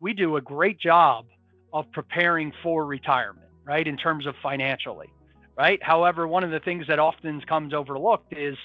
we do a great job of preparing for retirement, right? In terms of financially, right? However, one of the things that often comes overlooked is,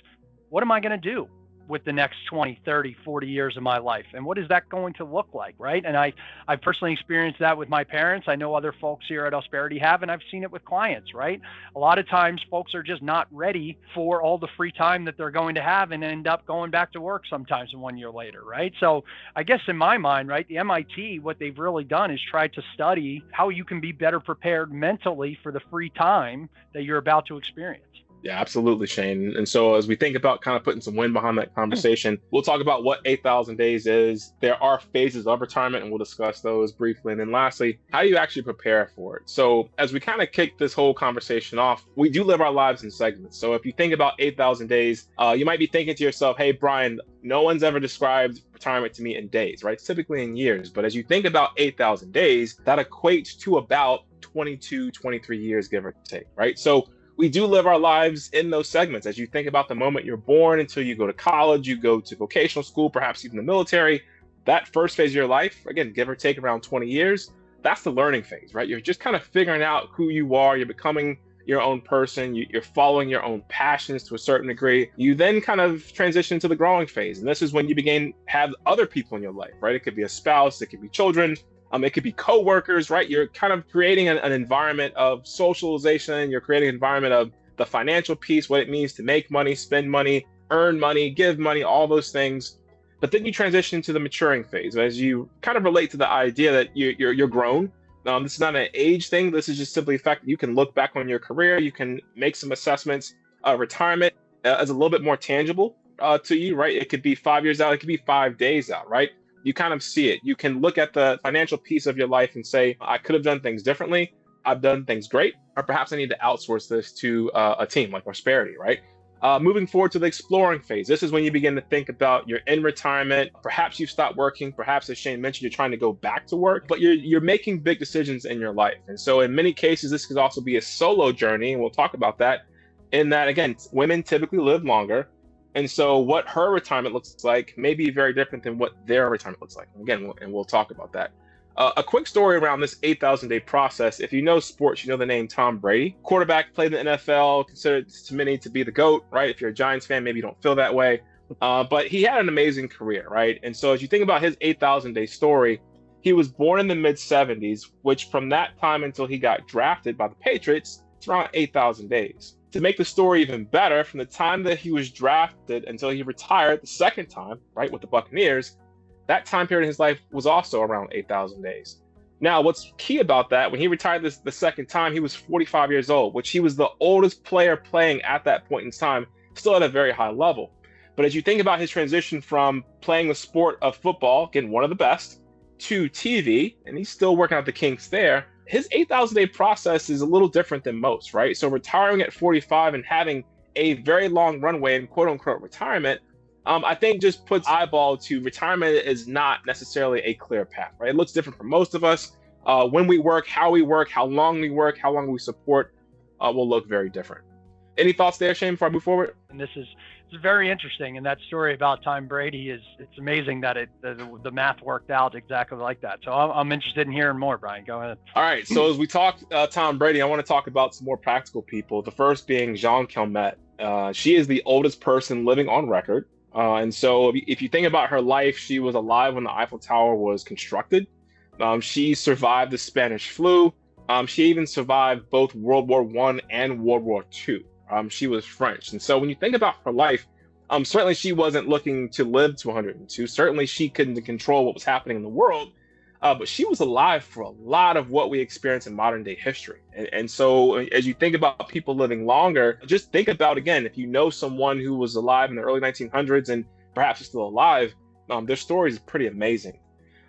what am I going to do with the next 20, 30, 40 years of my life? And what is that going to look like, right? And I've personally experienced that with my parents. I know other folks here at Ausperity have, and I've seen it with clients, right? A lot of times folks are just not ready for all the free time that they're going to have and end up going back to work sometimes 1 year later, right? So I guess in my mind, right, the MIT, what they've really done is try to study how you can be better prepared mentally for the free time that you're about to experience. Yeah, absolutely, Shane. And so as we think about kind of putting some wind behind that conversation, we'll talk about what 8,000 days is. There are phases of retirement, and we'll discuss those briefly. And then lastly, how do you actually prepare for it? So as we kind of kick this whole conversation off, we do live our lives in segments. So if you think about 8,000 days, you might be thinking to yourself, hey, Brian, no one's ever described retirement to me in days, right? It's typically in years. But as you think about 8,000 days, that equates to about 22, 23 years, give or take, right? So we do live our lives in those segments. As you think about the moment you're born until you go to college, you go to vocational school, perhaps even the military, that first phase of your life, again, give or take around 20 years, that's the learning phase, right? You're just kind of figuring out who you are. You're becoming your own person. You're following your own passions to a certain degree. You then kind of transition to the growing phase. And this is when you begin to have other people in your life, right? It could be a spouse, it could be children, it could be coworkers, right? You're kind of creating an environment of socialization. You're creating an environment of the financial piece, what it means to make money, spend money, earn money, give money, all those things. But then you transition to the maturing phase as you kind of relate to the idea that you're grown. This is not an age thing. This is just simply the fact that you can look back on your career. You can make some assessments. Retirement is a little bit more tangible to you, right? It could be 5 years out. It could be 5 days out, right? You kind of see it. You can look at the financial piece of your life and say, I could have done things differently. I've done things great, or perhaps I need to outsource this to a team like Ausperity, right? Moving forward to the exploring phase. This is when you begin to think about you're in retirement. Perhaps you've stopped working. Perhaps, as Shane mentioned, you're trying to go back to work, but you're making big decisions in your life. And so in many cases, this could also be a solo journey. And we'll talk about that in that, again, women typically live longer. And so what her retirement looks like may be very different than what their retirement looks like. Again, we'll talk about that. A quick story around this 8,000 day process. If you know sports, you know the name Tom Brady. Quarterback, played in the NFL, considered to many to be the GOAT, right? If you're a Giants fan, maybe you don't feel that way. But he had an amazing career, right? And so as you think about his 8,000 day story, he was born in the mid 70s, which from that time until he got drafted by the Patriots, it's around 8,000 days. To make the story even better, from the time that he was drafted until he retired the second time, right, with the Buccaneers, that time period in his life was also around 8,000 days. Now, what's key about that, when he retired the second time, he was 45 years old, which he was the oldest player playing at that point in time, still at a very high level. But as you think about his transition from playing the sport of football, again, one of the best, to TV, and he's still working out the kinks there, his 8,000 day process is a little different than most, right? So retiring at 45 and having a very long runway in quote unquote retirement, I think just puts eyeball to retirement is not necessarily a clear path, right? It looks different for most of us. When we work, how long we support will look very different. Any thoughts there, Shane, before I move forward? And this is very interesting. And that story about Tom Brady it's amazing that the math worked out exactly like that. So I'm interested in hearing more, Brian. Go ahead. All right. So as we talk Tom Brady, I want to talk about some more practical people. The first being Jean Calment. She is the oldest person living on record. And so if you think about her life, she was alive when the Eiffel Tower was constructed. She survived the Spanish flu. She even survived both World War I and World War II. She was French. And so when you think about her life, certainly she wasn't looking to live to 102. Certainly she couldn't control what was happening in the world. But she was alive for a lot of what we experience in modern day history. And so as you think about people living longer, just think about, again, if you know someone who was alive in the early 1900s and perhaps is still alive, their story is pretty amazing.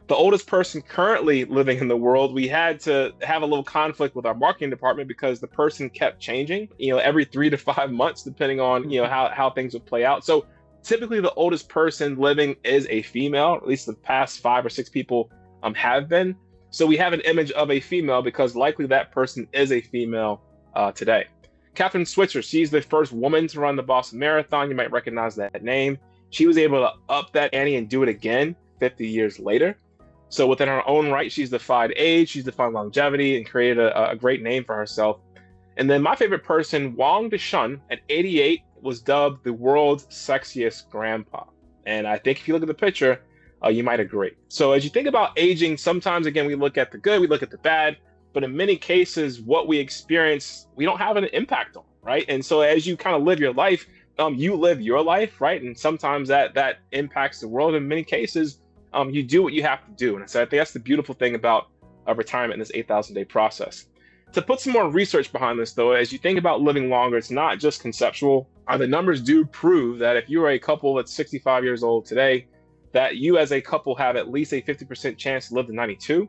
The oldest person currently living in the world, we had to have a little conflict with our marketing department because the person kept changing, every 3 to 5 months, depending on, how things would play out. So typically the oldest person living is a female, at least the past 5 or 6 people have been. So we have an image of a female because likely that person is a female today. Catherine Switzer, she's the first woman to run the Boston Marathon. You might recognize that name. She was able to up that ante and do it again 50 years later. So within her own right, she's defied age, she's defied longevity, and created a great name for herself. And then my favorite person, Wang Deshun, at 88, was dubbed the world's sexiest grandpa. And I think if you look at the picture, you might agree. So as you think about aging, sometimes, again, we look at the good, we look at the bad, but in many cases, what we experience, we don't have an impact on, right? And so as you kind of live your life, you live your life, right? And sometimes that impacts the world. In many cases, you do what you have to do. And so I think that's the beautiful thing about retirement in this 8,000-day process. To put some more research behind this, though, as you think about living longer, it's not just conceptual. The numbers do prove that if you are a couple that's 65 years old today, that you as a couple have at least a 50% chance to live to 92.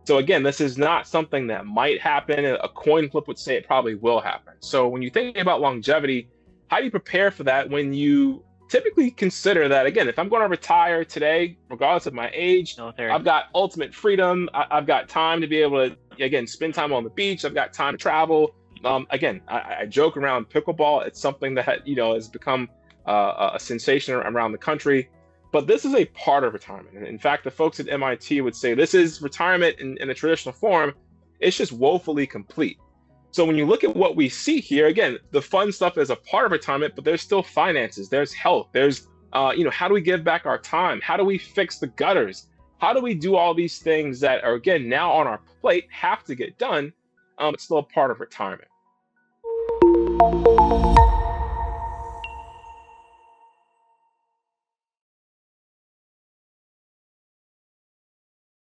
So again, this is not something that might happen. A coin flip would say it probably will happen. So when you think about longevity, how do you prepare for that when you typically consider that, again, if I'm going to retire today, regardless of my age, I've got ultimate freedom. I've got time to be able to, again, spend time on the beach. I've got time to travel. Again, I joke around pickleball. It's something that, has become a sensation around the country. But this is a part of retirement. And in fact, the folks at MIT would say this is retirement in a traditional form. It's just woefully complete. So when you look at what we see here, again, the fun stuff is a part of retirement, but there's still finances, there's health, there's, how do we give back our time? How do we fix the gutters? How do we do all these things that are, again, now on our plate, have to get done, but still a part of retirement?